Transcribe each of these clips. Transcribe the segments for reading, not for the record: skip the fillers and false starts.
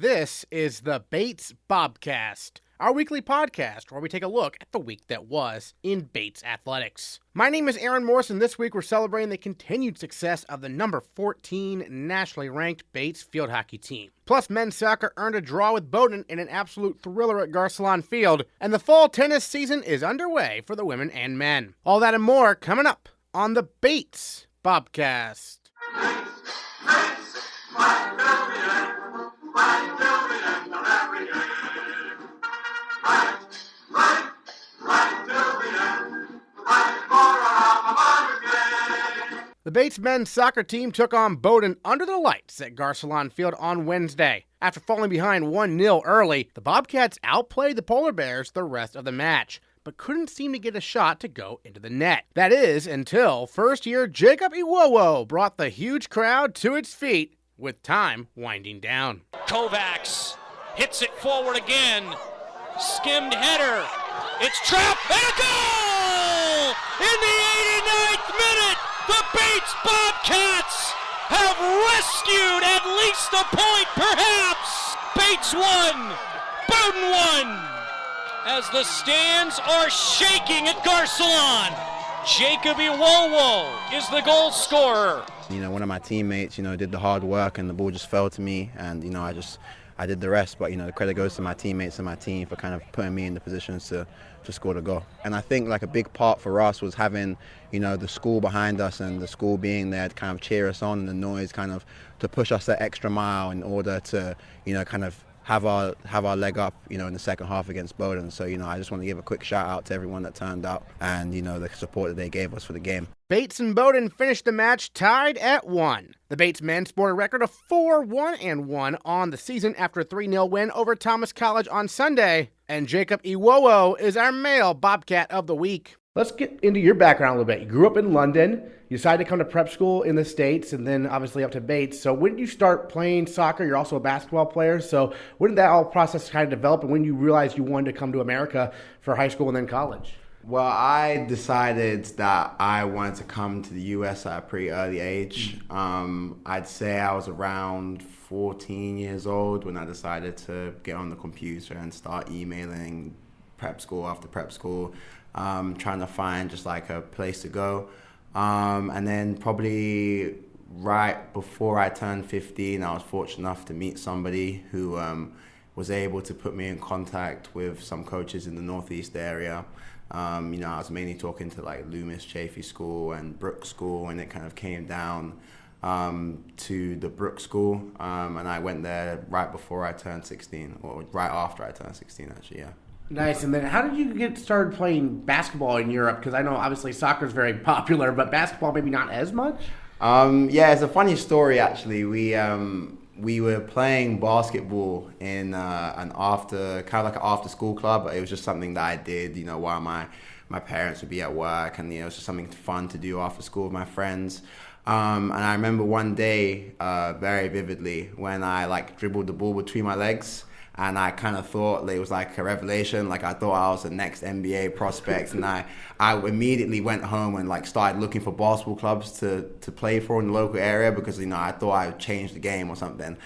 This is the Bates Bobcast, our weekly podcast where we take a look at the week that was in Bates athletics. My name is Aaron Morris, and this week we're celebrating the continued success of the number 14 nationally ranked Bates field hockey team. Plus, men's soccer earned a draw with Bowdoin in an absolute thriller at Garcelon Field, and the fall tennis season is underway for the women and men. All that and more coming up on the Bates Bobcast. The Bates men's soccer team took on Bowdoin under the lights at Garcelon Field on Wednesday. After falling behind 1-0 early, the Bobcats outplayed the Polar Bears the rest of the match, but couldn't seem to get a shot to go into the net. That is, until first-year Jacob Iwowo brought the huge crowd to its feet, with time winding down. Kovacs hits it forward again. Skimmed header. It's trapped and a goal! In the 89th minute, the Bates Bobcats have rescued at least a point, perhaps. Bates won. Bowdoin won. As the stands are shaking at Garcelon, Jacob Iwowo is the goal scorer. One of my teammates, did the hard work and the ball just fell to me, and, I did the rest. But, the credit goes to my teammates and my team for kind of putting me in the positions to score the goal. And I think a big part for us was having, the school behind us and the school being there to kind of cheer us on, and the noise kind of to push us that extra mile in order to, kind of have our leg up, in the second half against Bowdoin. So, I just want to give a quick shout out to everyone that turned out and, the support that they gave us for the game. Bates and Bowdoin finished the match tied at 1. The Bates men scored a record of 4-1-1 on the season after a 3-0 win over Thomas College on Sunday. And Jacob Iwowo is our male Bobcat of the week. Let's get into your background a little bit. You grew up in London. You decided to come to prep school in the States and then obviously up to Bates. So when did you start playing soccer? You're also a basketball player. So when did that all process kind of develop, and when you realized you wanted to come to America for high school and then college? Well, I decided that I wanted to come to the US at a pretty early age. I'd say I was around 14 years old when I decided to get on the computer and start emailing prep school after prep school, trying to find just a place to go. And then probably right before I turned 15, I was fortunate enough to meet somebody who was able to put me in contact with some coaches in the Northeast area. I was mainly talking to Loomis Chafee School and Brook School, and it kind of came down to the Brook School, and I went there right before I turned 16, or right after I turned 16 actually, yeah. Nice. And then how did you get started playing basketball in Europe? Because I know obviously soccer is very popular, but basketball maybe not as much? Yeah, it's a funny story actually. We were playing basketball in an after school club, but it was just something that I did, while my parents would be at work, and it was just something fun to do after school with my friends. And I remember one day very vividly when I dribbled the ball between my legs. And I kind of thought it was a revelation. I thought I was the next NBA prospect. And I immediately went home and started looking for basketball clubs to play for in the local area, because, I thought I would change the game or something.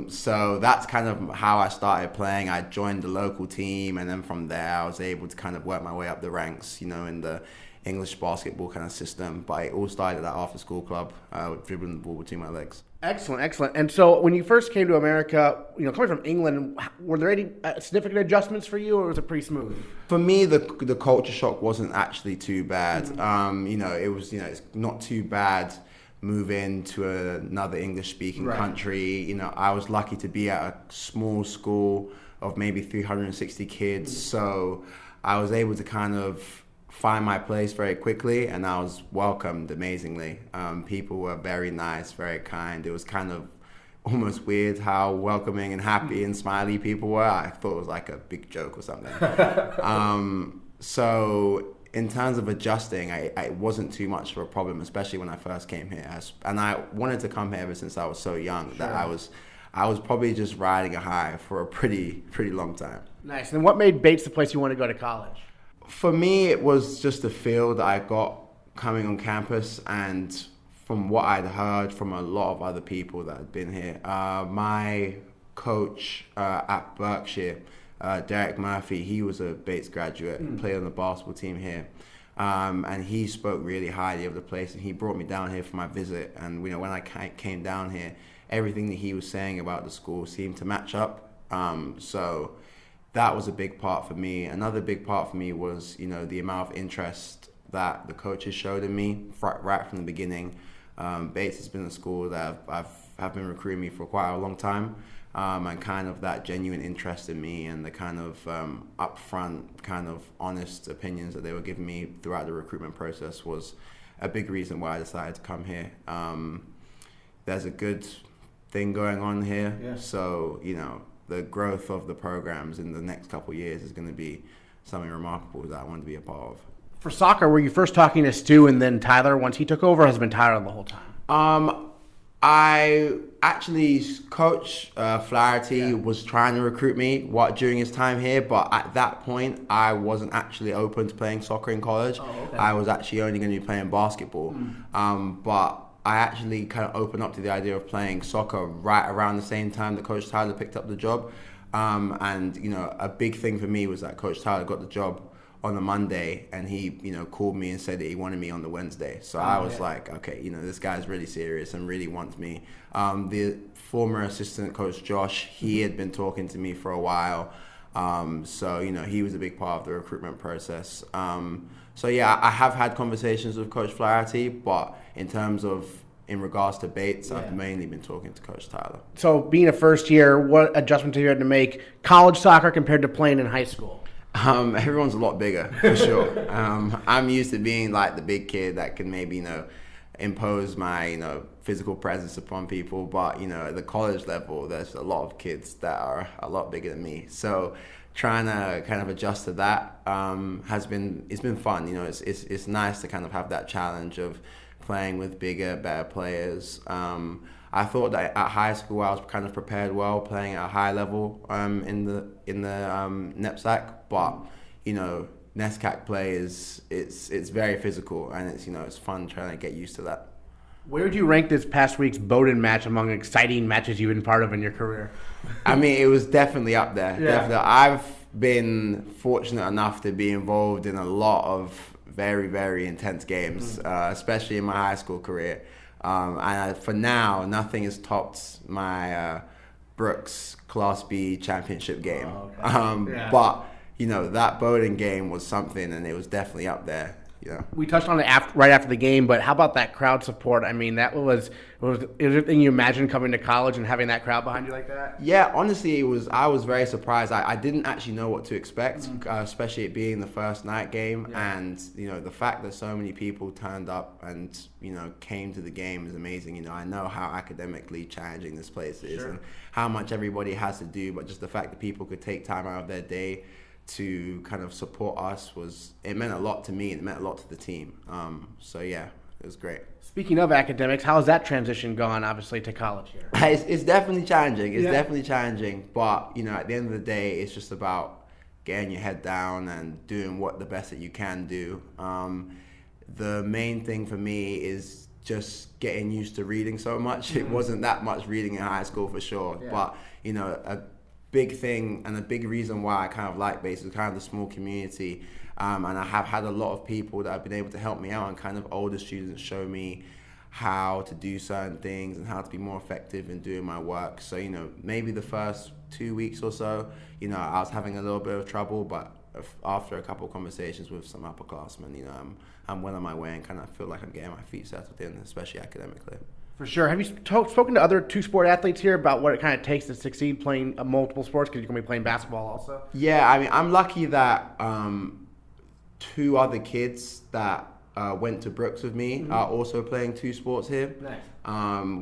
So that's kind of how I started playing. I joined the local team, and then from there I was able to kind of work my way up the ranks, in the English basketball kind of system. But it all started at that after school club, with dribbling the ball between my legs. Excellent, excellent. And so when you first came to America, coming from England, were there any significant adjustments for you, or was it pretty smooth? For me, the culture shock wasn't actually too bad. It was, it's not too bad moving to another English-speaking country. I was lucky to be at a small school of maybe 360 kids, so I was able to kind of find my place very quickly, and I was welcomed amazingly. People were very nice, very kind. It was kind of almost weird how welcoming and happy and smiley people were. I thought it was a big joke or something. So in terms of adjusting, it wasn't too much of a problem, especially when I first came here. And I wanted to come here ever since I was so young. That I was probably just riding a high for a pretty long time. Nice. And what made Bates the place you wanted to go to college? For me, it was just the feel that I got coming on campus, and from what I'd heard from a lot of other people that had been here, my coach at Berkshire, Derek Murphy, he was a Bates graduate, played on the basketball team here. And he spoke really highly of the place, and he brought me down here for my visit. And when I came down here, everything that he was saying about the school seemed to match up. So that was a big part for me. Another big part for me was, the amount of interest that the coaches showed in me right from the beginning. Bates has been a school that have been recruiting me for quite a long time. And kind of that genuine interest in me and the kind of upfront, kind of honest opinions that they were giving me throughout the recruitment process was a big reason why I decided to come here. There's a good thing going on here. Yeah. So, the growth of the programs in the next couple of years is going to be something remarkable that I want to be a part of. For soccer, were you first talking to Stu and then Tyler once he took over, or has it been Tyler the whole time? I actually, Coach Flaherty was trying to recruit me during his time here, but at that point, I wasn't actually open to playing soccer in college. Oh, okay. I was actually only going to be playing basketball. But I actually kind of opened up to the idea of playing soccer right around the same time that Coach Tyler picked up the job. And a big thing for me was that Coach Tyler got the job on a Monday, and he, called me and said that he wanted me on the Wednesday. So I was like, okay, this guy's really serious and really wants me. The former assistant coach, Josh, he had been talking to me for a while. So, he was a big part of the recruitment process. So yeah, I have had conversations with Coach Flaherty, but in regards to Bates, I've mainly been talking to Coach Tyler. So being a first year, what adjustments have you had to make college soccer compared to playing in high school? Everyone's a lot bigger, for sure. I'm used to being like the big kid that can maybe, impose my, physical presence upon people. But, at the college level, there's a lot of kids that are a lot bigger than me. So trying to kind of adjust to that it's been fun. It's nice to kind of have that challenge of playing with bigger, better players. I thought that at high school I was kind of prepared well, playing at a high level in the NEPSAC, but NESCAC play it's very physical, and it's fun trying to get used to that. Where would you rank this past week's Bowdoin match among exciting matches you've been part of in your career? I mean, it was definitely up there. Yeah. Definitely. I've been fortunate enough to be involved in a lot of very, very intense games, especially in my high school career. And for now, nothing has topped my Brooks Class B championship game. Oh, okay. But, that Bowdoin game was something, and it was definitely up there. We touched on it right after the game, but how about that crowd support? I mean, that was anything you imagine coming to college and having that crowd behind you like that? Yeah, honestly, I was very surprised. I didn't actually know what to expect, especially it being the first night game. Yeah. And, the fact that so many people turned up and, came to the game is amazing. I know how academically challenging this place is, and how much everybody has to do, but just the fact that people could take time out of their day to kind of support us it meant a lot to me, and it meant a lot to the team. So yeah, it was great. Speaking of academics, how has that transition gone, obviously, to college here? It's definitely challenging. It's definitely challenging, but at the end of the day, it's just about getting your head down and doing what the best that you can do. The main thing for me is just getting used to reading so much. It wasn't that much reading in high school for sure, but a big thing and a big reason why I kind of like Bates is kind of the small community, and I have had a lot of people that have been able to help me out, and kind of older students show me how to do certain things and how to be more effective in doing my work. So maybe the first 2 weeks or so, I was having a little bit of trouble, but after a couple of conversations with some upperclassmen, I'm well on my way and kind of feel like I'm getting my feet settled in, especially academically. For sure. Have you spoken to other two-sport athletes here about what it kind of takes to succeed playing multiple sports? Because you're going to be playing basketball also. Yeah, I mean, I'm lucky that 2 other kids that went to Brooks with me are also playing 2 sports here. Nice.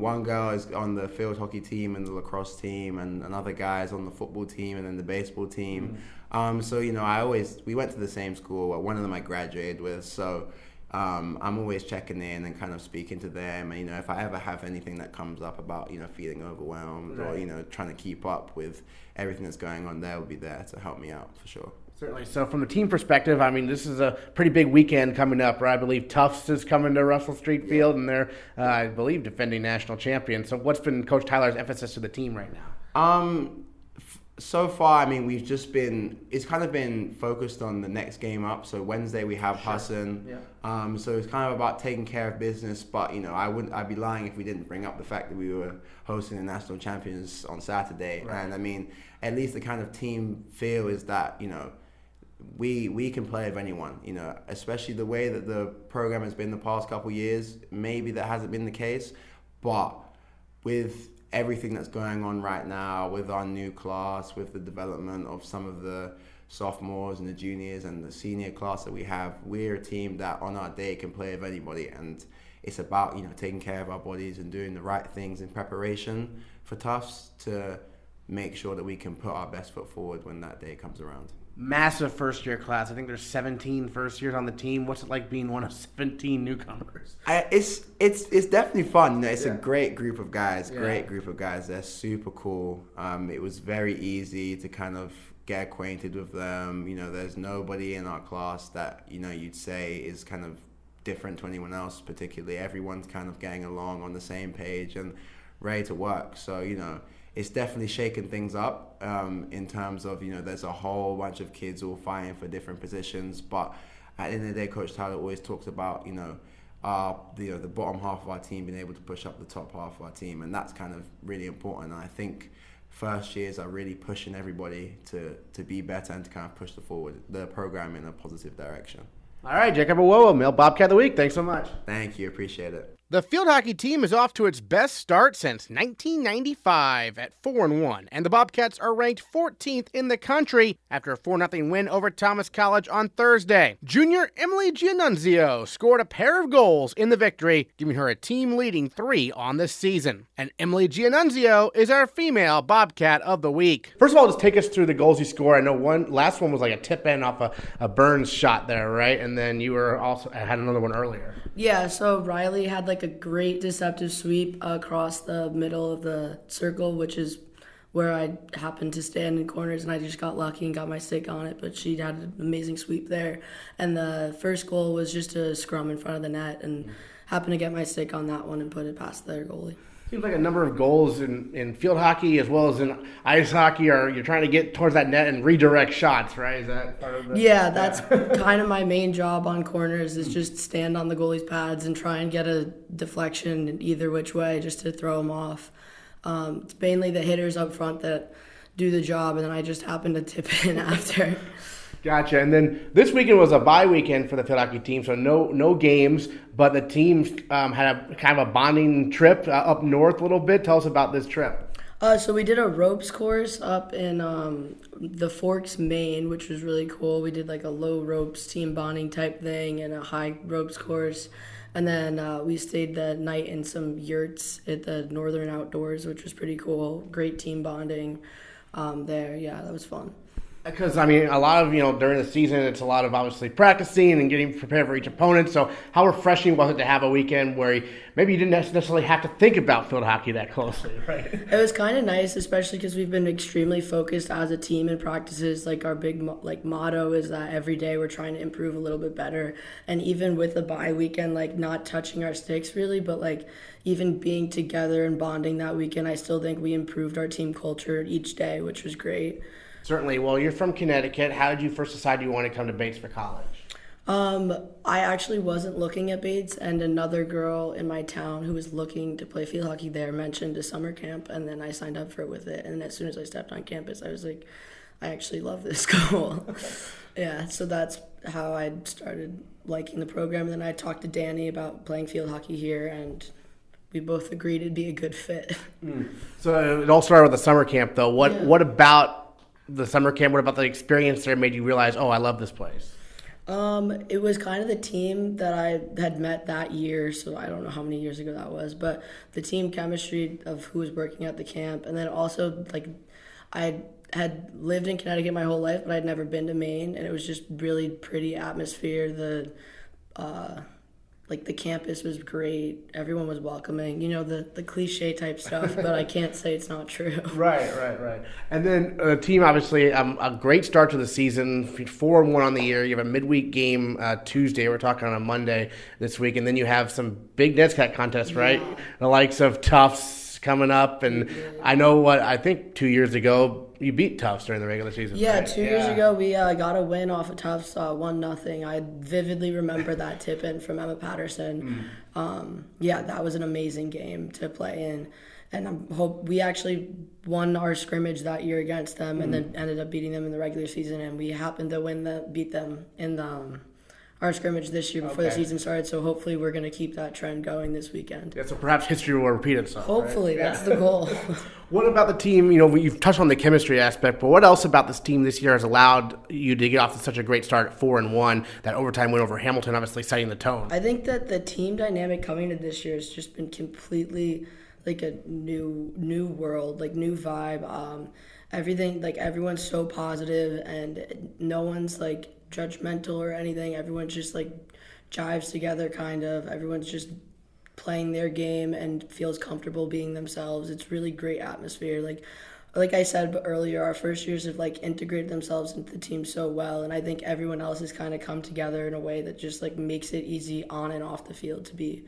One girl is on the field hockey team and the lacrosse team, and another guy is on the football team and then the baseball team. So, we went to the same school. One of them I graduated with, so I'm always checking in and kind of speaking to them, and if I ever have anything that comes up about feeling overwhelmed or trying to keep up with everything that's going on, they'll be there to help me out for sure. Certainly. So from the team perspective, I mean, this is a pretty big weekend coming up, right? I believe Tufts is coming to Russell Street Field, and they're I believe defending national champions. So what's been Coach Tyler's emphasis to the team right now? So far, I mean, it's kind of been focused on the next game up. So Wednesday we have Hassan. Yeah. So it's kind of about taking care of business. But, I'd be lying if we didn't bring up the fact that we were hosting the national champions on Saturday. Right. And I mean, at least the kind of team feel is that, we can play with anyone, especially the way that the program has been the past couple years. Maybe that hasn't been the case, but with everything that's going on right now, with our new class, with the development of some of the sophomores and the juniors and the senior class that we have, we're a team that on our day can play with anybody. And it's about, taking care of our bodies and doing the right things in preparation for Tufts to make sure that we can put our best foot forward when that day comes around. Massive first-year class. I think there's 17 first-years on the team. What's it like being one of 17 newcomers? It's definitely fun. It's a great group of guys. They're super cool. It was very easy to kind of get acquainted with them. There's nobody in our class that you'd say is kind of different to anyone else. Particularly, everyone's kind of getting along on the same page and ready to work. So it's definitely shaken things up in terms of, there's a whole bunch of kids all fighting for different positions. But at the end of the day, Coach Tyler always talks about, the bottom half of our team being able to push up the top half of our team. And that's kind of really important. And I think first years are really pushing everybody to be better and to kind of push the program in a positive direction. All right, Jacob Iwowo, Male Bobcat of the Week. Thanks so much. Thank you. Appreciate it. The field hockey team is off to its best start since 1995 at 4-1, and the Bobcats are ranked 14th in the country after a 4-0 win over Thomas College on Thursday. Junior Emily Gianunzio scored a pair of goals in the victory, giving her a team-leading 3 on the season. And Emily Gianunzio is our female Bobcat of the Week. First of all, just take us through the goals you scored. I know last one was like a tip-in off a Burns shot there, right? And then you were also had another one earlier. Yeah, so Riley had like a great deceptive sweep across the middle of the circle, which is where I happened to stand in corners, and I just got lucky and got my stick on it, but she had an amazing sweep there. And the first goal was just a scrum in front of the net, and happened to get my stick on that one and put it past their goalie. Seems like a number of goals in field hockey as well as in ice hockey you're trying to get towards that net and redirect shots, right? Is that part of it? Yeah, that's kind of my main job on corners is just stand on the goalie's pads and try and get a deflection either which way just to throw them off. It's mainly the hitters up front that do the job, and then I just happen to tip in after. Gotcha. And then this weekend was a bye weekend for the field hockey team, so no games, but the team had a kind of a bonding trip up north a little bit. Tell us about this trip. So we did a ropes course up in the Forks, Maine, which was really cool. We did like a low ropes team bonding type thing and a high ropes course. And then we stayed the night in some yurts at the Northern Outdoors, which was pretty cool. Great team bonding there. Yeah, that was fun. Because, I mean, a lot of, during the season, it's a lot of obviously practicing and getting prepared for each opponent. So how refreshing was it to have a weekend where maybe you didn't necessarily have to think about field hockey that closely, right? It was kind of nice, especially because we've been extremely focused as a team in practices. Like our big motto is that every day we're trying to improve a little bit better. And even with the bye weekend, not touching our sticks really, but even being together and bonding that weekend, I still think we improved our team culture each day, which was great. Certainly. Well, you're from Connecticut. How did you first decide you wanted to come to Bates for college? I actually wasn't looking at Bates, and another girl in my town who was looking to play field hockey there mentioned a summer camp, and then I signed up for it with it. And as soon as I stepped on campus, I was like, I actually love this school. Yeah, so that's how I started liking the program. And then I talked to Danny about playing field hockey here, and we both agreed it'd be a good fit. So it all started with the summer camp, though. What about the summer camp, what about the experience there made you realize, I love this place? It was kind of the team that I had met that year, so I don't know how many years ago that was, but the team chemistry of who was working at the camp, and then also, I had lived in Connecticut my whole life, but I'd never been to Maine, and it was just really pretty atmosphere. The campus was great. Everyone was welcoming. The cliche type stuff, but I can't say it's not true. Right. And then the team, obviously, a great start to the season, 4-1 on the year. You have a midweek game Tuesday. We're talking on a Monday this week. And then you have some big NESCAC contests, right? Yeah. The likes of Tufts, Tufts coming up, and I know I think 2 years ago you beat Tufts during the regular season. Yeah, right? 2 years ago we got a win off of Tufts, 1-0. I vividly remember that tip in from Emma Patterson. That was an amazing game to play in, and we actually won our scrimmage that year against them, and then ended up beating them in the regular season, and we happened to beat them in our scrimmage this year before the season started, so hopefully we're going to keep that trend going this weekend. Yeah, so perhaps history will repeat itself. Hopefully, right? that's the goal. What about the team? You know, you've touched on the chemistry aspect, but what else about this team this year has allowed you to get off to such a great start at 4-1? That overtime win over Hamilton, obviously setting the tone. I think that the team dynamic coming to this year has just been completely like a new world, like new vibe. Everything, like everyone's so positive, and no one's like judgmental or anything. Everyone just like jives together, kind of. Everyone's just playing their game and feels comfortable being themselves. It's really great atmosphere. Like I said earlier, our first years have like integrated themselves into the team so well, and I think everyone else has kind of come together in a way that just like makes it easy on and off the field to be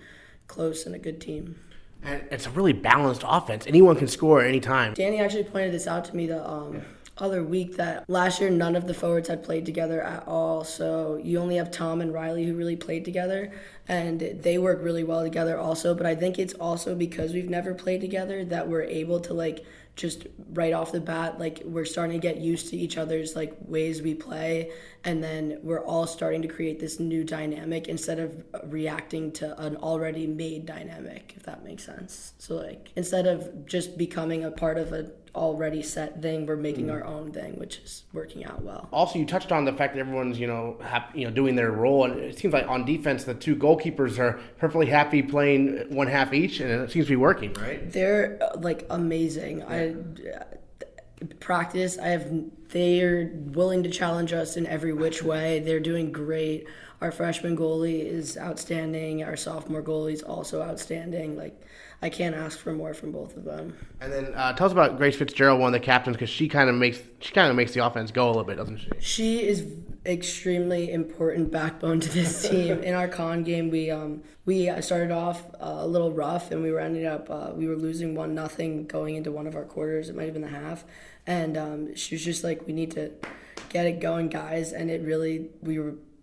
close and a good team. And it's a really balanced offense. Anyone can score at any time. Danny actually pointed this out to me the other week, that last year none of the forwards had played together at all. So you only have Tom and Riley who really played together, and they work really well together also. But I think it's also because we've never played together that we're able to like just right off the bat, like we're starting to get used to each other's like ways we play, and then we're all starting to create this new dynamic instead of reacting to an already made dynamic, if that makes sense. So like instead of just becoming a part of a already set thing, we're making our own thing, which is working out well. Also, you touched on the fact that everyone's doing their role, and it seems like on defense the two goalkeepers are perfectly happy playing one half each, and it seems to be working, right? They're like amazing. They're willing to challenge us in every which way. They're doing great. Our freshman goalie is outstanding. Our sophomore goalie is also outstanding. Like, I can't ask for more from both of them. And then tell us about Grace Fitzgerald, one of the captains, because she kind of makes the offense go a little bit, doesn't she? She is extremely important backbone to this team. In our con game, we started off a little rough, and we were losing 1-0 going into one of our quarters. It might have been the half, and she was just like, "We need to get it going, guys." And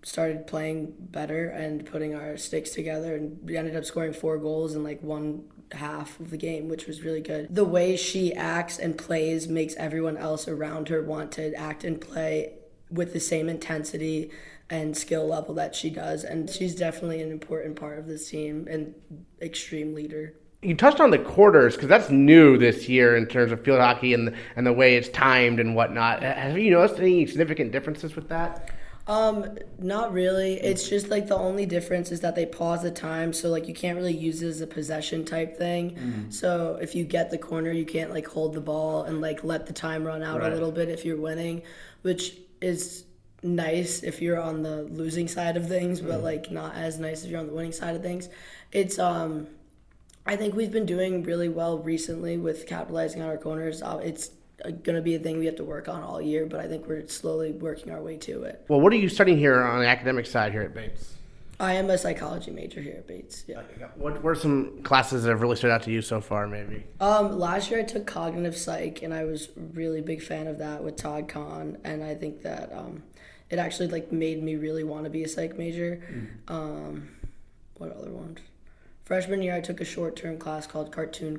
started playing better and putting our sticks together, and we ended up scoring 4 goals in like one half of the game, which was really good. The way she acts and plays makes everyone else around her want to act and play with the same intensity and skill level that she does, and she's definitely an important part of this team and extreme leader. You touched on the quarters, because that's new this year in terms of field hockey and the way it's timed and whatnot. Have you noticed any significant differences with that? Not really. It's just like the only difference is that they pause the time, so like you can't really use it as a possession type thing. So if you get the corner, you can't like hold the ball and like let the time run out a little bit if you're winning, which is nice if you're on the losing side of things, but like not as nice if you're on the winning side of things. It's I think we've been doing really well recently with capitalizing on our corners. It's going to be a thing we have to work on all year, but I think we're slowly working our way to it. Well, what are you studying here on the academic side here at Bates? I am a psychology major here at Bates. Yeah. What were some classes that have really stood out to you so far, maybe? Last year I took cognitive psych, and I was really big fan of that with Todd Kahn, and I think that it actually like made me really want to be a psych major. What other ones? Freshman year, I took a short-term class called Cartoon,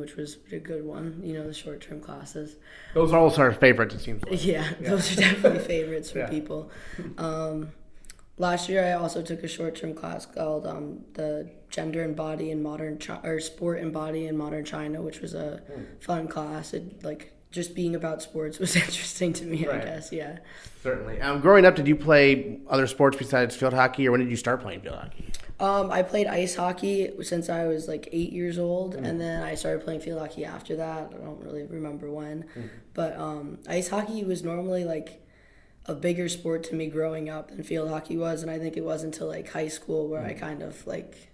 which was a good one. You know, the short-term classes. Those are also our favorites, it seems like. Yeah, those are definitely favorites for people. Last year, I also took a short-term class called the Gender and Body in Modern Sport and Body in Modern China, which was a fun class. It just being about sports was interesting to me, I guess. Yeah. Certainly. Growing up, did you play other sports besides field hockey, or when did you start playing field hockey? I played ice hockey since I was like 8 years old, and then I started playing field hockey after that. I don't really remember when, but ice hockey was normally like a bigger sport to me growing up than field hockey was, and I think it was until like high school where I kind of like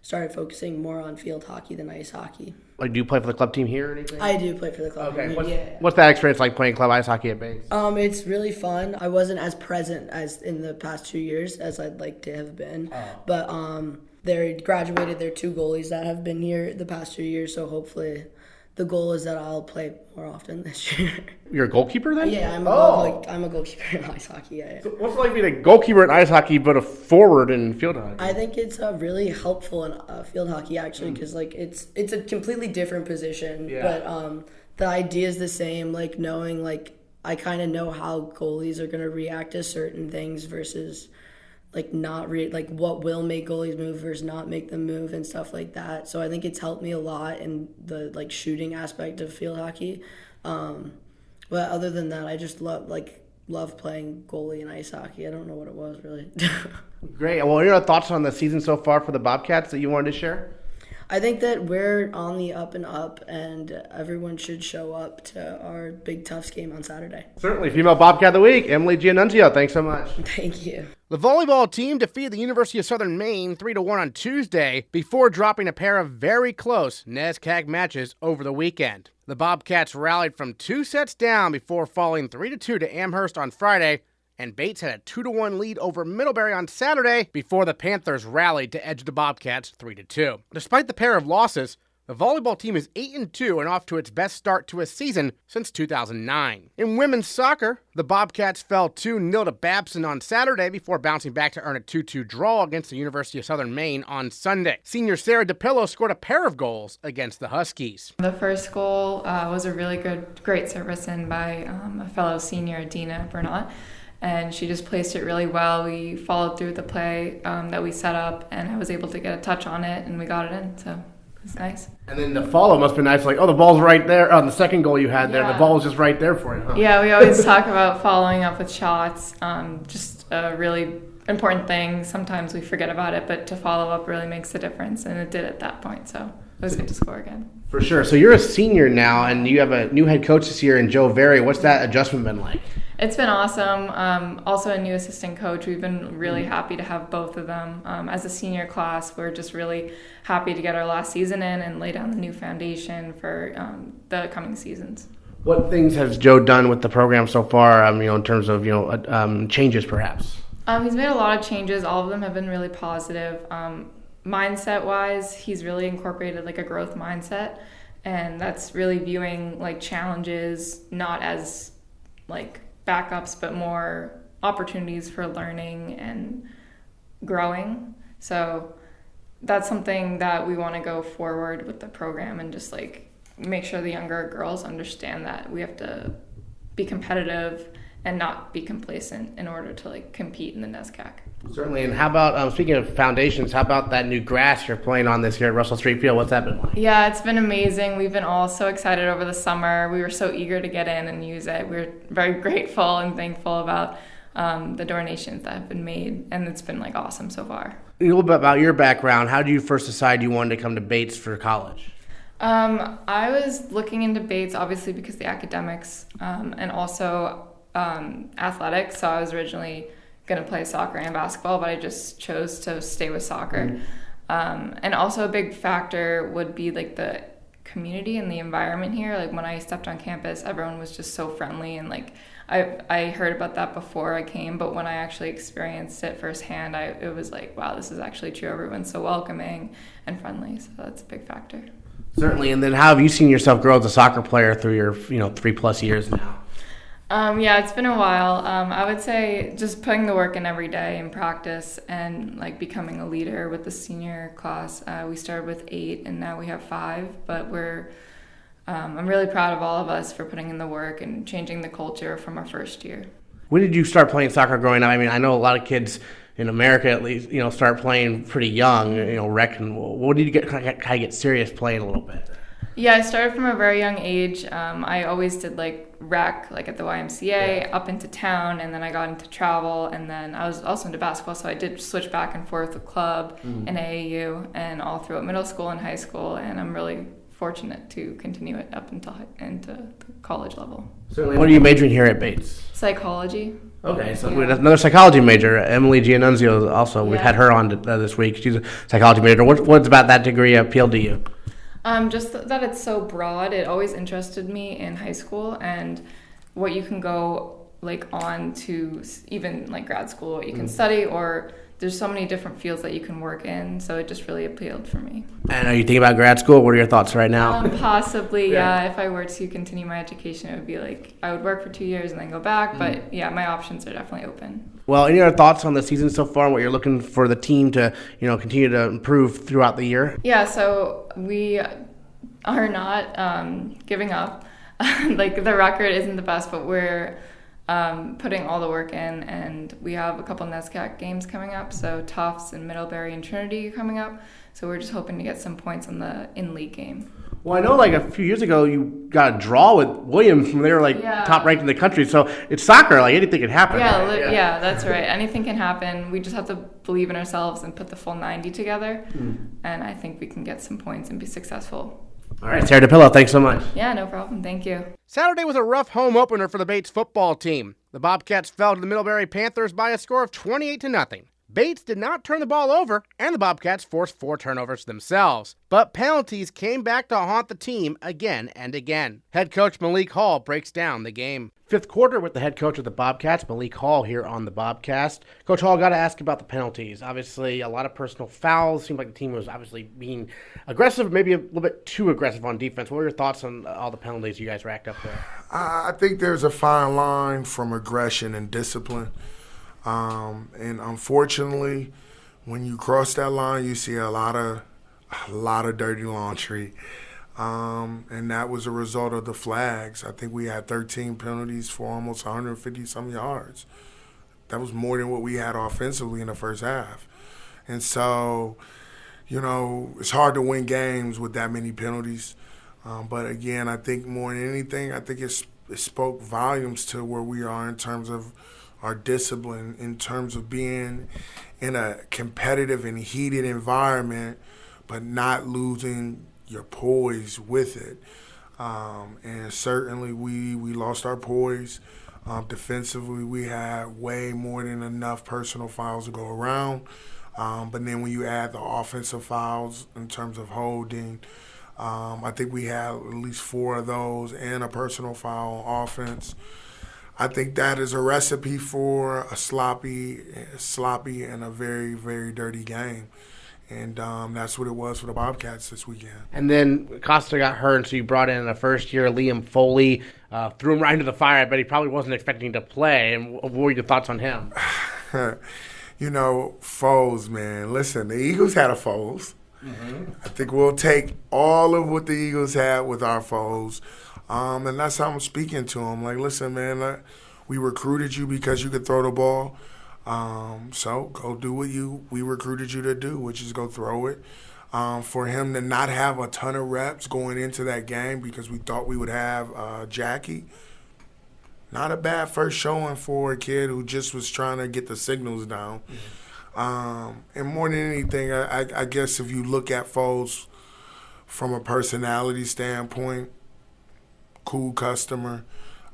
started focusing more on field hockey than ice hockey. Like, do you play for the club team here or anything? I do play for the club team. What's that experience like playing club ice hockey at Bates? It's really fun. I wasn't as present as in the past 2 years as I'd like to have been. But They're graduated. They're 2 goalies that have been here the past 2 years. So hopefully, the goal is that I'll play more often this year. You're a goalkeeper then? Yeah, I'm a goalkeeper in ice hockey. Yeah. So what's it like being a goalkeeper in ice hockey, but a forward in field hockey? I think it's really helpful in field hockey actually, because like it's a completely different position, but the idea is the same. Like knowing, like I kind of know how goalies are gonna react to certain things versus like not like what will make goalies move versus not make them move and stuff like that. So I think it's helped me a lot in the like shooting aspect of field hockey. But other than that, I just love playing goalie in ice hockey. I don't know what it was really. Great. Well, what are your thoughts on the season so far for the Bobcats that you wanted to share? I think that we're on the up and up, and everyone should show up to our big Tufts game on Saturday. Certainly. Female Bobcat of the Week, Emily Gianunzio. Thanks so much. Thank you. The volleyball team defeated the University of Southern Maine 3-1 on Tuesday before dropping a pair of very close NESCAC matches over the weekend. The Bobcats rallied from 2 sets down before falling 3-2 to Amherst on Friday, and Bates had a 2-1 lead over Middlebury on Saturday before the Panthers rallied to edge the Bobcats 3-2. Despite the pair of losses, the volleyball team is 8-2 and off to its best start to a season since 2009. In women's soccer, the Bobcats fell 2-0 to Babson on Saturday before bouncing back to earn a 2-2 draw against the University of Southern Maine on Sunday. Senior Sarah DiPillo scored a pair of goals against the Huskies. The first goal was a really great service in by a fellow senior, Dina Bernat. And she just placed it really well. We followed through the play that we set up, and I was able to get a touch on it, and we got it in, so it was nice. And then the follow must have been nice, like, oh, the ball's right there. On the second goal you had there, the ball was just right there for you, huh? Yeah, we always talk about following up with shots, just a really important thing. Sometimes we forget about it, but to follow up really makes a difference, and it did at that point, so it was good to score again. For sure. So you're a senior now, and you have a new head coach this year in Joe Very. What's that adjustment been like? It's been awesome. Also a new assistant coach. We've been really happy to have both of them. As a senior class, we're just really happy to get our last season in and lay down the new foundation for the coming seasons. What things has Joe done with the program so far, in terms of, changes perhaps? He's made a lot of changes. All of them have been really positive. Mindset-wise, he's really incorporated like a growth mindset, and that's really viewing like challenges not as like backups, but more opportunities for learning and growing. So that's something that we want to go forward with the program and just like make sure the younger girls understand that we have to be competitive and not be complacent in order to like compete in the NESCAC. Certainly. And how about, speaking of foundations, how about that new grass you're playing on this year at Russell Street Field? What's that been like? Yeah, it's been amazing. We've been all so excited over the summer. We were so eager to get in and use it. We're very grateful and thankful about the donations that have been made, and it's been like awesome so far. A little bit about your background. How did you first decide you wanted to come to Bates for college? I was looking into Bates obviously because of the academics and also athletics. So I was originally going to play soccer and basketball, but I just chose to stay with soccer. And also a big factor would be like the community and the environment here. Like when I stepped on campus, everyone was just so friendly, and like I heard about that before I came, but when I actually experienced it firsthand, it was like, wow, this is actually true. Everyone's so welcoming and friendly, so that's a big factor. Certainly. And then how have you seen yourself grow as a soccer player through your 3+ years now? Yeah, it's been a while. I would say just putting the work in every day in practice and like becoming a leader with the senior class. We started with 8 and now we have 5, but I'm really proud of all of us for putting in the work and changing the culture from our first year. When did you start playing soccer growing up? I mean, I know a lot of kids in America at least, start playing pretty young, what did you get serious playing a little bit? Yeah, I started from a very young age. I always did like rec, like at the YMCA, up into town, and then I got into travel, and then I was also into basketball, so I did switch back and forth with club and AAU, and all throughout middle school and high school, and I'm really fortunate to continue it up into the college level. Certainly. What are you majoring here at Bates? Psychology. Okay, so we have another psychology major, Emily Gianunzio also. We've had her on this week. She's a psychology major. What's about that degree appealed to you? Just that it's so broad. It always interested me in high school and what you can go like on to even like grad school, what you can study, or there's so many different fields that you can work in, so it just really appealed for me. And are you thinking about grad school? What are your thoughts right now? Possibly, yeah. If I were to continue my education, it would be like I would work for 2 years and then go back. But yeah, my options are definitely open. Well, any other thoughts on the season so far and what you're looking for the team to, continue to improve throughout the year? Yeah, so we are not giving up. Like, the record isn't the best, but we're putting all the work in, and we have a couple NESCAC games coming up, so Tufts and Middlebury and Trinity coming up, so we're just hoping to get some points on the in-league game. Well, I know like a few years ago you got a draw with Williams when they were top ranked in the country, so it's soccer, like anything can happen. Yeah, that's right. Anything can happen. We just have to believe in ourselves and put the full 90 together, and I think we can get some points and be successful. All right, Sarah DiPillo, thanks so much. Yeah, no problem. Thank you. Saturday was a rough home opener for the Bates football team. The Bobcats fell to the Middlebury Panthers by a score of 28-0. Bates did not turn the ball over, and the Bobcats forced 4 turnovers themselves. But penalties came back to haunt the team again and again. Head coach Malik Hall breaks down the game. Fifth quarter with the head coach of the Bobcats, Malik Hall, here on the Bobcast. Coach Hall, got to ask about the penalties. Obviously, a lot of personal fouls. Seemed like the team was obviously being aggressive, maybe a little bit too aggressive on defense. What are your thoughts on all the penalties you guys racked up there? I think there's a fine line from aggression and discipline. And unfortunately, when you cross that line, you see a lot of dirty laundry. And that was a result of the flags. I think we had 13 penalties for almost 150-some yards. That was more than what we had offensively in the first half. And so, it's hard to win games with that many penalties. But again, I think more than anything, I think it spoke volumes to where we are in terms of our discipline, in terms of being in a competitive and heated environment, but not losing your poise with it. And certainly we lost our poise. Defensively, we had way more than enough personal fouls to go around. But then when you add the offensive fouls in terms of holding, I think we had at least 4 of those and a personal foul on offense. I think that is a recipe for a sloppy and a very, very dirty game. And that's what it was for the Bobcats this weekend. And then Costa got hurt, and so you brought in a first-year Liam Foley, threw him right into the fire. I bet he probably wasn't expecting to play. And what were your thoughts on him? Foles, man. Listen, the Eagles had a Foles. Mm-hmm. I think we'll take all of what the Eagles had with our Foles. And that's how I'm speaking to him. Like, listen, man, we recruited you because you could throw the ball. So go do what we recruited you to do, which is go throw it. For him to not have a ton of reps going into that game because we thought we would have Jackie, not a bad first showing for a kid who just was trying to get the signals down. Mm-hmm. And more than anything, I guess if you look at Foles from a personality standpoint, cool customer.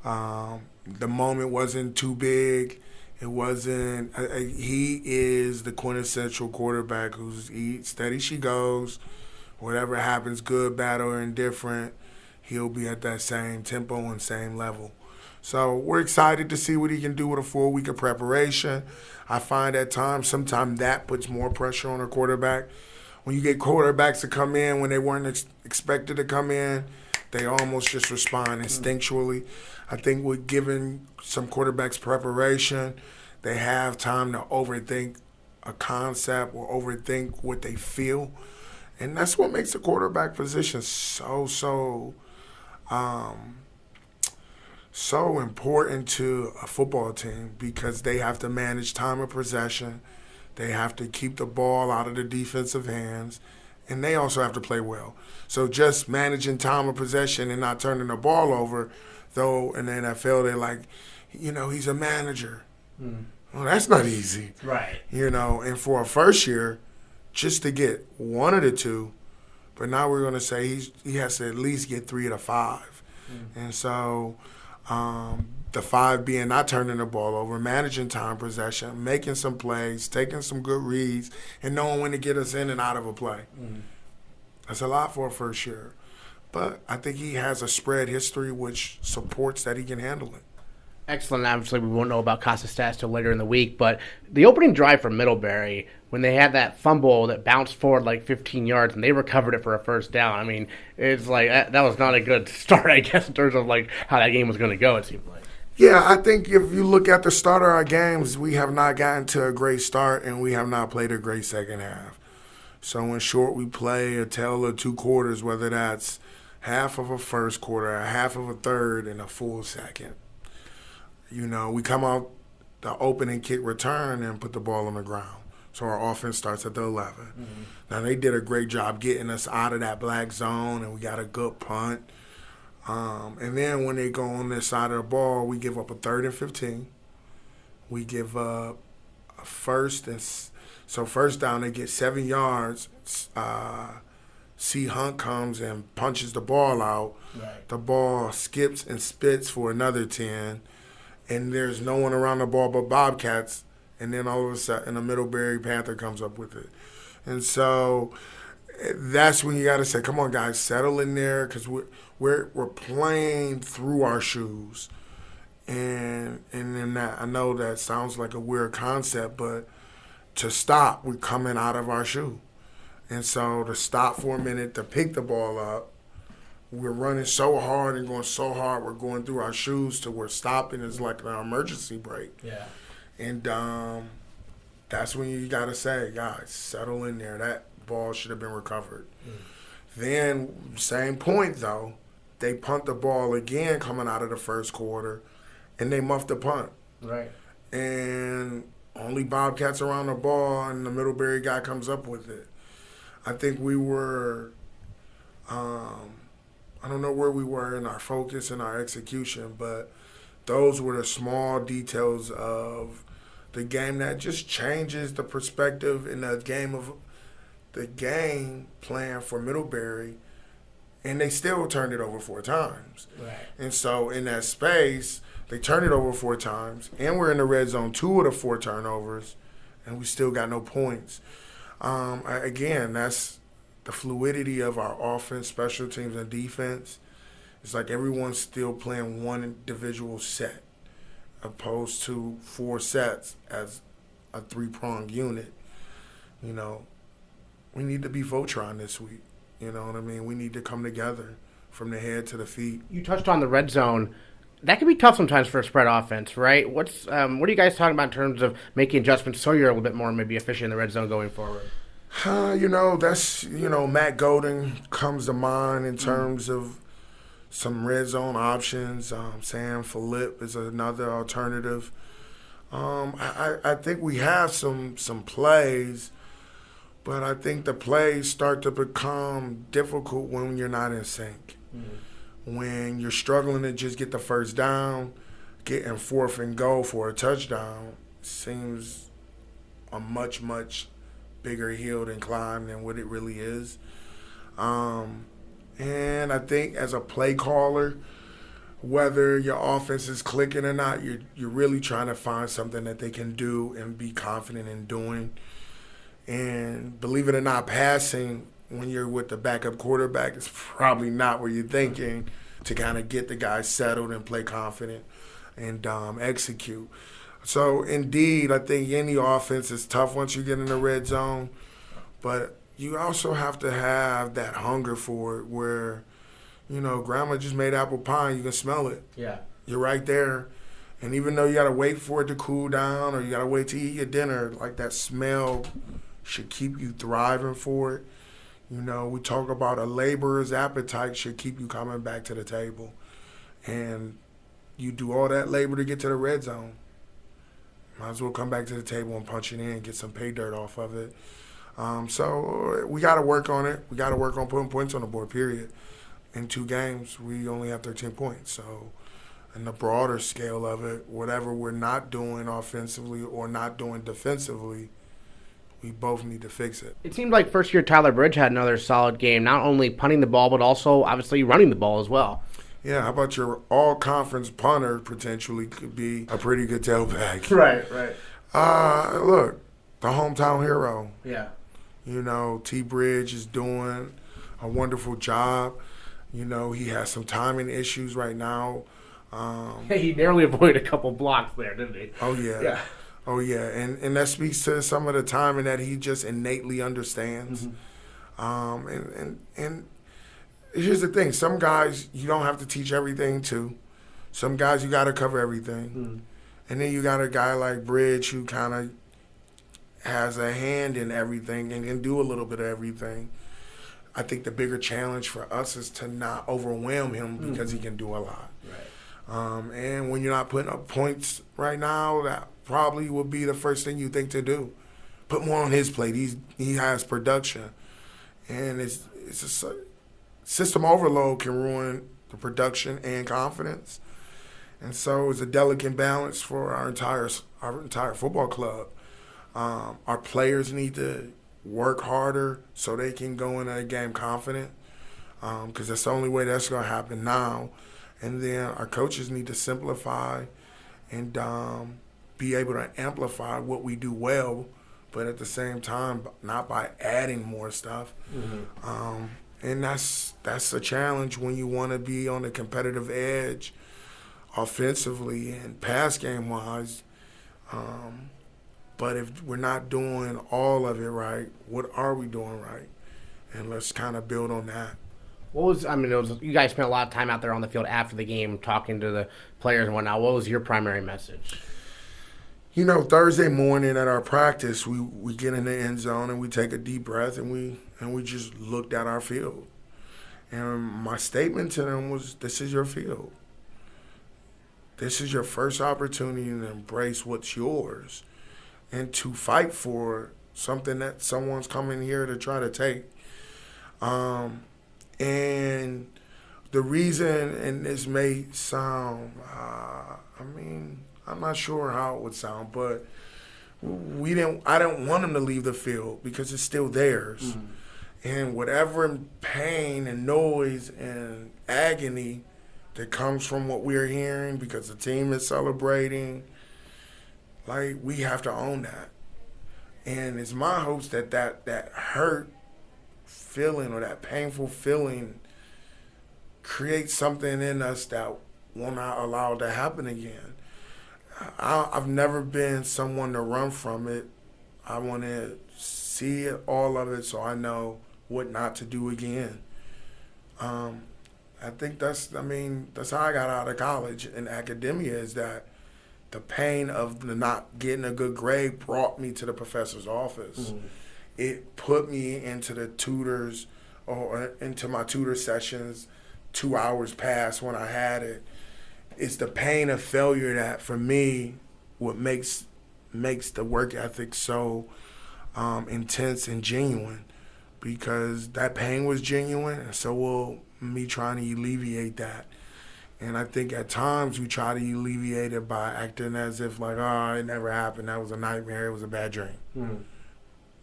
The moment wasn't too big. It wasn't. He is the quintessential quarterback who's steady she goes. Whatever happens, good, bad, or indifferent, he'll be at that same tempo and same level. So we're excited to see what he can do with a full week of preparation. I find at times, sometimes that puts more pressure on a quarterback. When you get quarterbacks to come in when they weren't expected to come in, they almost just respond instinctually. I think with giving some quarterbacks preparation, they have time to overthink a concept or overthink what they feel. And that's what makes the quarterback position so important to a football team, because they have to manage time of possession. They have to keep the ball out of the defensive hands. And they also have to play well. So just managing time of possession and not turning the ball over, though in the NFL they're like, he's a manager. Well, that's not easy. Right. And for a first year, just to get one of the two, but now we're going to say he has to at least get 3 of the 5. And so the 5 being not turning the ball over, managing time possession, making some plays, taking some good reads, and knowing when to get us in and out of a play. That's a lot for a first year. But I think he has a spread history which supports that he can handle it. Excellent. Obviously, we won't know about Costa's stats till later in the week, but the opening drive for Middlebury, when they had that fumble that bounced forward like 15 yards and they recovered it for a first down, I mean, it's like that was not a good start, I guess, in terms of like how that game was going to go, it seemed like. Yeah, I think if you look at the start of our games, we have not gotten to a great start and we have not played a great second half. So in short, we play a tale of two quarters, whether that's half of a first quarter, a half of a third, and a full second. You know, we come out the opening kick return and put the ball on the ground. So our offense starts at the 11. Mm-hmm. Now, they did a great job getting us out of that black zone, and we got a good punt. And then when they go on this side of the ball, we give up a 3rd and 15. We give up a first down, they get 7 yards. C. Hunt comes and punches the ball out. Right. The ball skips and spits for another 10. And there's no one around the ball but Bobcats, and then all of a sudden a Middlebury Panther comes up with it. And so that's when you got to say, come on, guys, settle in there, because we're playing through our shoes. And in that, I know that sounds like a weird concept, but to stop, we're coming out of our shoe. And so to stop for a minute, to pick the ball up, we're running so hard and going so hard, we're going through our shoes to where stopping is like an emergency brake. Yeah. And that's when you got to say, guys, settle in there. That ball should have been recovered. Then, same point, though, they punt the ball again coming out of the first quarter, and they muff the punt. Right. And only Bobcats around the ball, and the Middlebury guy comes up with it. I think we were I don't know where we were in our focus and our execution, but those were the small details of the game that just changes the perspective in the game plan for Middlebury, and they still turned it over 4 times. Right. And so in that space, they turned it over 4 times, and we're in the red zone 2 of the 4 turnovers, and we still got no points. Again, that's the fluidity of our offense, special teams, and defense. It's like everyone's still playing one individual set opposed to 4 sets as a 3-pronged unit. You know, we need to be Voltron this week. You know what I mean? We need to come together from the head to the feet. You touched on the red zone. That can be tough sometimes for a spread offense, right? What are you guys talking about in terms of making adjustments so you're a little bit more maybe efficient in the red zone going forward? That's, Matt Golden comes to mind in terms of some red zone options. Sam Phillip is another alternative. I think we have some plays, but I think the plays start to become difficult when you're not in sync. Mm-hmm. When you're struggling to just get the first down, getting 4th and goal for a touchdown seems a much, much bigger hill and climb than what it really is. And I think as a play caller, whether your offense is clicking or not, you're really trying to find something that they can do and be confident in doing. And believe it or not, passing when you're with the backup quarterback is probably not what you're thinking to kind of get the guys settled and play confident and execute. So, indeed, I think any offense is tough once you get in the red zone, but you also have to have that hunger for it where, grandma just made apple pie and you can smell it. Yeah. You're right there. And even though you got to wait for it to cool down or you got to wait to eat your dinner, like that smell should keep you thriving for it. We talk about a laborer's appetite should keep you coming back to the table. And you do all that labor to get to the red zone. Might as well come back to the table and punch it in and get some pay dirt off of it. So we got to work on it. We got to work on putting points on the board, period. In 2 games, we only have 13 points. So in the broader scale of it, whatever we're not doing offensively or not doing defensively, we both need to fix it. It seemed like first year Tyler Bridge had another solid game, not only punting the ball, but also obviously running the ball as well. Yeah, how about your all-conference punter potentially could be a pretty good tailback? Right. Look, the hometown hero. Yeah. T. Bridge is doing a wonderful job. He has some timing issues right now He narrowly avoided a couple blocks there, didn't he? Oh, yeah. Yeah. Oh, yeah. And that speaks to some of the timing that he just innately understands. And here's the thing. Some guys, you don't have to teach everything to. Some guys, you got to cover everything. And then you got a guy like Bridge who kind of has a hand in everything and can do a little bit of everything. I think the bigger challenge for us is to not overwhelm him because he can do a lot. Right. And when you're not putting up points right now, that probably would be the first thing you think to do. Put more on his plate. He has production. And it's a system overload can ruin the production and confidence. And so it's a delicate balance for our entire football club. Our players need to work harder so they can go into a game confident, because that's the only way that's going to happen now. And then our coaches need to simplify and be able to amplify what we do well, but at the same time, not by adding more stuff. And that's a challenge when you want to be on the competitive edge offensively and pass game-wise. But if we're not doing all of it right, what are we doing right? And let's kind of build on that. You guys spent a lot of time out there on the field after the game talking to the players and whatnot. What was your primary message? Thursday morning at our practice, we get in the end zone and we take a deep breath and we just looked at our field. And my statement to them was, this is your field. This is your first opportunity to embrace what's yours and to fight for something that someone's coming here to try to take. And the reason, and this may sound, I'm not sure how it would sound, but I don't want them to leave the field because it's still theirs. And whatever pain and noise and agony that comes from what we're hearing because the team is celebrating, we have to own that. And it's my hopes that hurt feeling or that painful feeling creates something in us that will not allow it to happen again. I've never been someone to run from it. I want to see all of it so I know what not to do again. I think that's how I got out of college and academia, is that the pain of not getting a good grade brought me to the professor's office. It put me into the tutors or into my tutor sessions 2 hours past when I had it. It's the pain of failure that, for me, what makes the work ethic so intense and genuine, because that pain was genuine, and so will me trying to alleviate that. And I think at times we try to alleviate it by acting as if it never happened. That was a nightmare. It was a bad dream.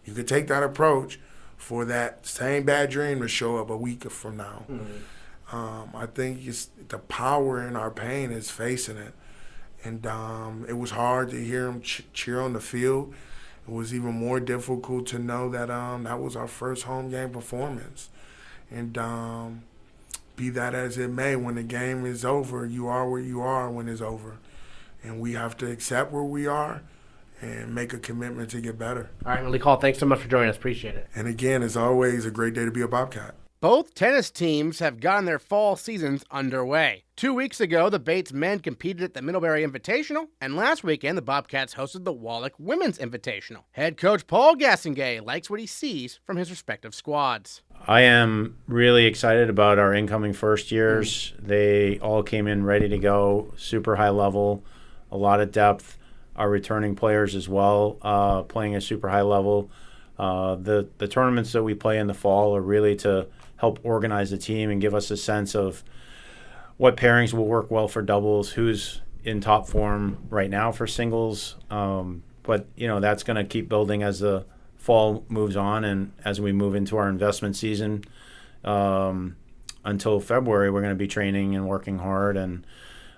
You could take that approach for that same bad dream to show up a week from now. I think it's the power in our pain is facing it. And it was hard to hear him cheer on the field. It was even more difficult to know that that was our first home game performance. And be that as it may, when the game is over, you are where you are when it's over. And we have to accept where we are and make a commitment to get better. All right, Malik Hall, thanks so much for joining us. Appreciate it. And again, it's always a great day to be a Bobcat. Both tennis teams have gotten their fall seasons underway. 2 weeks ago, the Bates men competed at the Middlebury Invitational, and last weekend, the Bobcats hosted the Wallach Women's Invitational. Head coach Paul Gastonguay likes what he sees from his respective squads. I am really excited about our incoming first years. They all came in ready to go, super high level, a lot of depth. Our returning players as well, playing at super high level. The tournaments that we play in the fall are really to help organize the team and give us a sense of what pairings will work well for doubles, who's in top form right now for singles. But that's going to keep building as the fall moves on, and as we move into our investment season. Until February, we're going to be training and working hard, and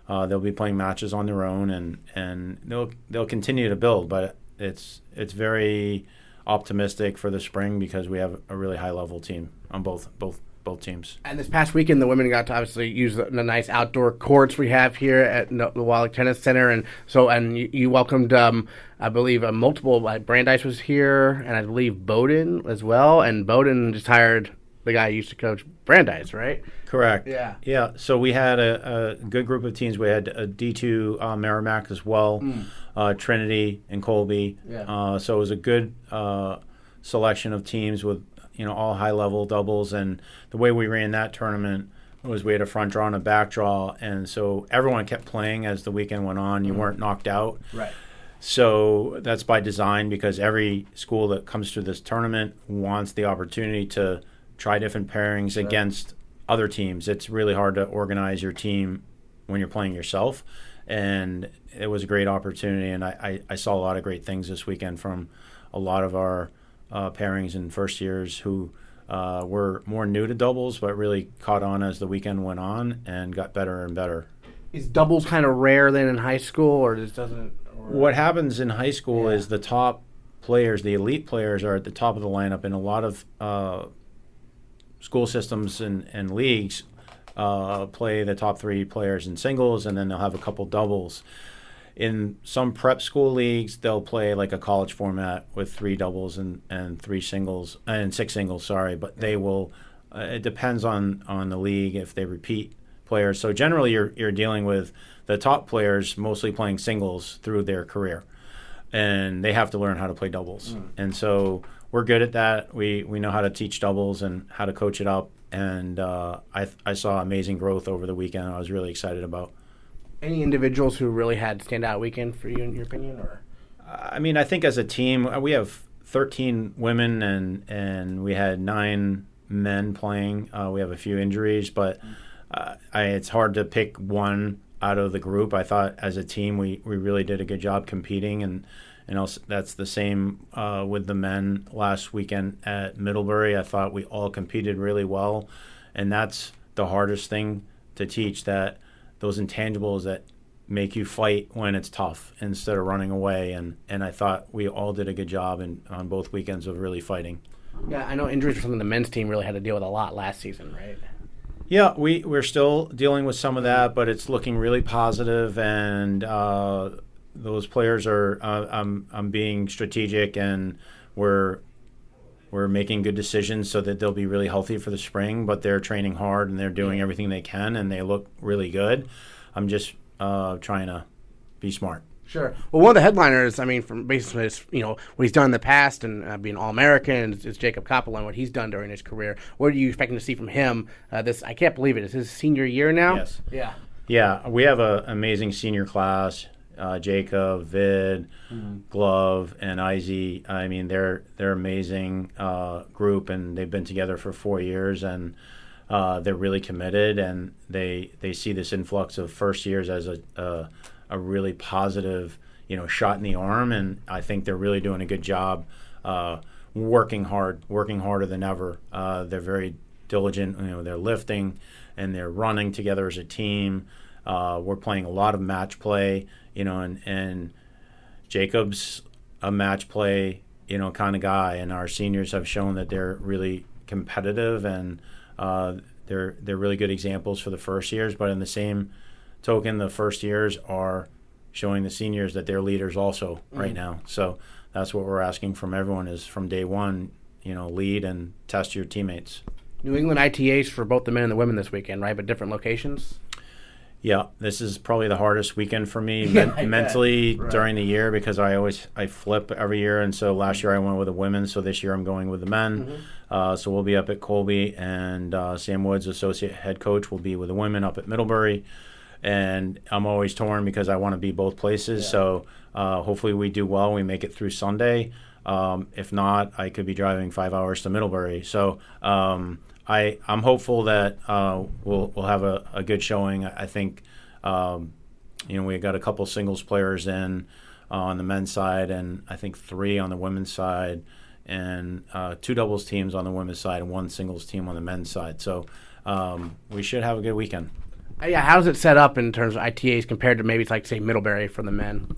they'll be playing matches on their own, and they'll continue to build. But it's very optimistic for the spring because we have a really high level team on both both teams. And this past weekend, the women got to obviously use the nice outdoor courts we have here at the Wallach Tennis Center, and you welcomed, I believe, multiple. Brandeis was here, and I believe Bowdoin as well. And Bowdoin just hired the guy who used to coach Brandeis, right? Correct. Yeah. Yeah. So we had a good group of teams. We had a D2 Merrimack as well, Trinity and Colby. Yeah. So it was a good selection of teams with all high level doubles. And the way we ran that tournament was we had a front draw and a back draw, and so everyone kept playing as the weekend went on. You weren't knocked out. Right. So that's by design, because every school that comes to this tournament wants the opportunity to try different pairings against other teams. It's really hard to organize your team when you're playing yourself, and it was a great opportunity, and I saw a lot of great things this weekend from a lot of our pairings and first years who were more new to doubles but really caught on as the weekend went on and got better and better. Is doubles kind of rare then in high school, or just doesn't? Or... What happens in high school is the top players, the elite players, are at the top of the lineup in a lot of school systems and leagues. Play the top 3 players in singles, and then they'll have a couple doubles. In some prep school leagues, they'll play like a college format with 3 doubles and 3 singles and 6 singles. But they will. It depends on the league if they repeat players. So generally, you're dealing with the top players mostly playing singles through their career, and they have to learn how to play doubles. And so we're good at that. We know how to teach doubles and how to coach it up. And I saw amazing growth over the weekend. I was really excited about. Any individuals who really had standout weekend for you, in your opinion? Or I think as a team, we have 13 women and we had 9 men playing. We have a few injuries, but it's hard to pick one out of the group. I thought as a team we really did a good job competing, and that's the same with the men last weekend at Middlebury. I thought we all competed really well, and that's the hardest thing to teach, that those intangibles that make you fight when it's tough instead of running away. And I thought we all did a good job on both weekends of really fighting. Yeah, I know injuries from the men's team really had to deal with a lot last season, right? Yeah, we're still dealing with some of that, but it's looking really positive, and those players are. I'm being strategic, and we're making good decisions so that they'll be really healthy for the spring. But they're training hard and they're doing everything they can, and they look really good. I'm just trying to be smart. Sure. Well, one of the headliners, from basically what he's done in the past and being All-American, is Jacob Coppola and what he's done during his career. What are you expecting to see from him? I can't believe it. It's his senior year now? Yes. Yeah. Yeah, we have an amazing senior class. Jacob, Vid, Glove, and Izzy. They're amazing group, and they've been together for 4 years, and they're really committed, and they see this influx of first years as a really positive, shot in the arm, and I think they're really doing a good job working harder than ever. They're very diligent. They're lifting and they're running together as a team. We're playing a lot of match play, and Jacob's a match play, kind of guy, and our seniors have shown that they're really competitive, and they're really good examples for the first years. But in the same token, the first years are showing the seniors that they're leaders also right now. So that's what we're asking from everyone, is from day one, lead and test your teammates. New England ITAs for both the men and the women this weekend, right? But different locations? Yeah, this is probably the hardest weekend for me mentally during the year, because I flip every year, and so last year I went with the women, so this year I'm going with the men. So we'll be up at Colby, and Sam Woods, associate head coach, will be with the women up at Middlebury. And I'm always torn because I want to be both places. So hopefully we do well. We make it through Sunday. If not, I could be driving 5 hours to Middlebury. So I'm hopeful that we'll have a good showing. I think we got a couple singles players in on the men's side, and I think 3 on the women's side, and 2 doubles teams on the women's side and 1 singles team on the men's side. So we should have a good weekend. Yeah, how's it set up in terms of ITAs compared to maybe say Middlebury for the men?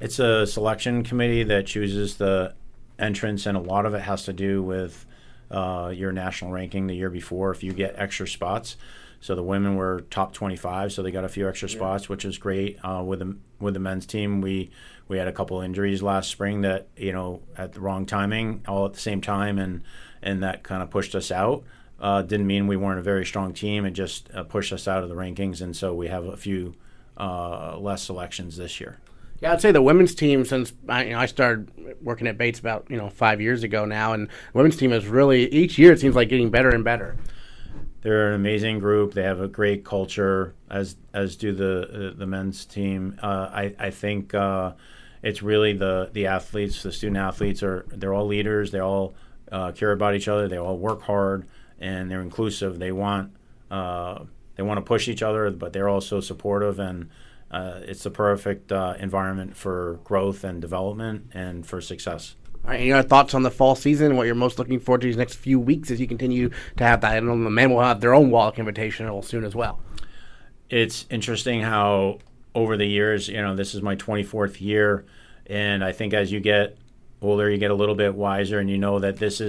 It's a selection committee that chooses the entrance, and a lot of it has to do with your national ranking the year before if you get extra spots. So the women were top 25, so they got a few extra spots, which is great. With the men's team, we had a couple injuries last spring that, at the wrong timing, all at the same time, and that kind of pushed us out. Didn't mean we weren't a very strong team. It just pushed us out of the rankings, and so we have a few less selections this year. Yeah, I'd say the women's team, since I started working at Bates about 5 years ago now, and the women's team is really, each year it seems like getting better and better. They're an amazing group. They have a great culture, as do the men's team. I think it's really the athletes, the student athletes they're all leaders. They all care about each other. They all work hard, and they're inclusive. They want to push each other, but they're also supportive, and it's the perfect environment for growth and development and for success. All right, any other thoughts on the fall season and what you're most looking forward to these next few weeks as you continue to have that? I know the men will have their own Wallach Invitational soon as well. It's interesting how over the years, this is my 24th year, and I think as you get older, you get a little bit wiser, and that this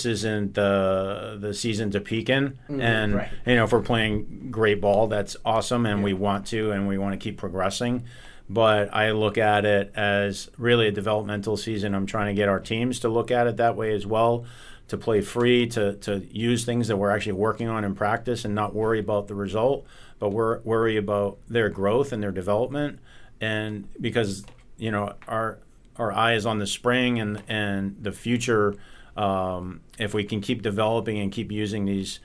isn't the season to peak in. And, right. If we're playing great ball, that's awesome, and we want to keep progressing. But I look at it as really a developmental season. I'm trying to get our teams to look at it that way as well, to play free, to use things that we're actually working on in practice and not worry about the result, but worry about their growth and their development. And because, our eye is on the spring and the future, if we can keep developing and keep using these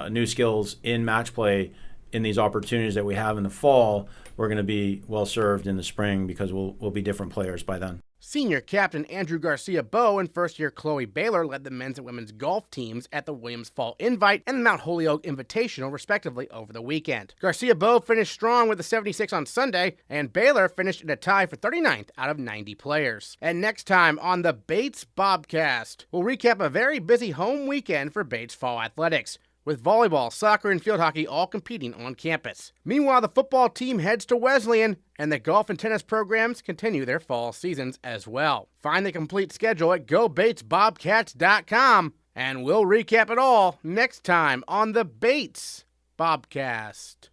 new skills in match play in these opportunities that we have in the fall, we're going to be well served in the spring because we'll be different players by then. Senior captain Andrew Garcia-Bow and first-year Chloe Baylor led the men's and women's golf teams at the Williams Fall Invite and the Mount Holyoke Invitational, respectively, over the weekend. Garcia-Bow finished strong with a 76 on Sunday, and Baylor finished in a tie for 39th out of 90 players. And next time on the Bates Bobcast, we'll recap a very busy home weekend for Bates Fall Athletics, with volleyball, soccer, and field hockey all competing on campus. Meanwhile, the football team heads to Wesleyan, and the golf and tennis programs continue their fall seasons as well. Find the complete schedule at GoBatesBobcats.com, and we'll recap it all next time on the Bates Bobcast.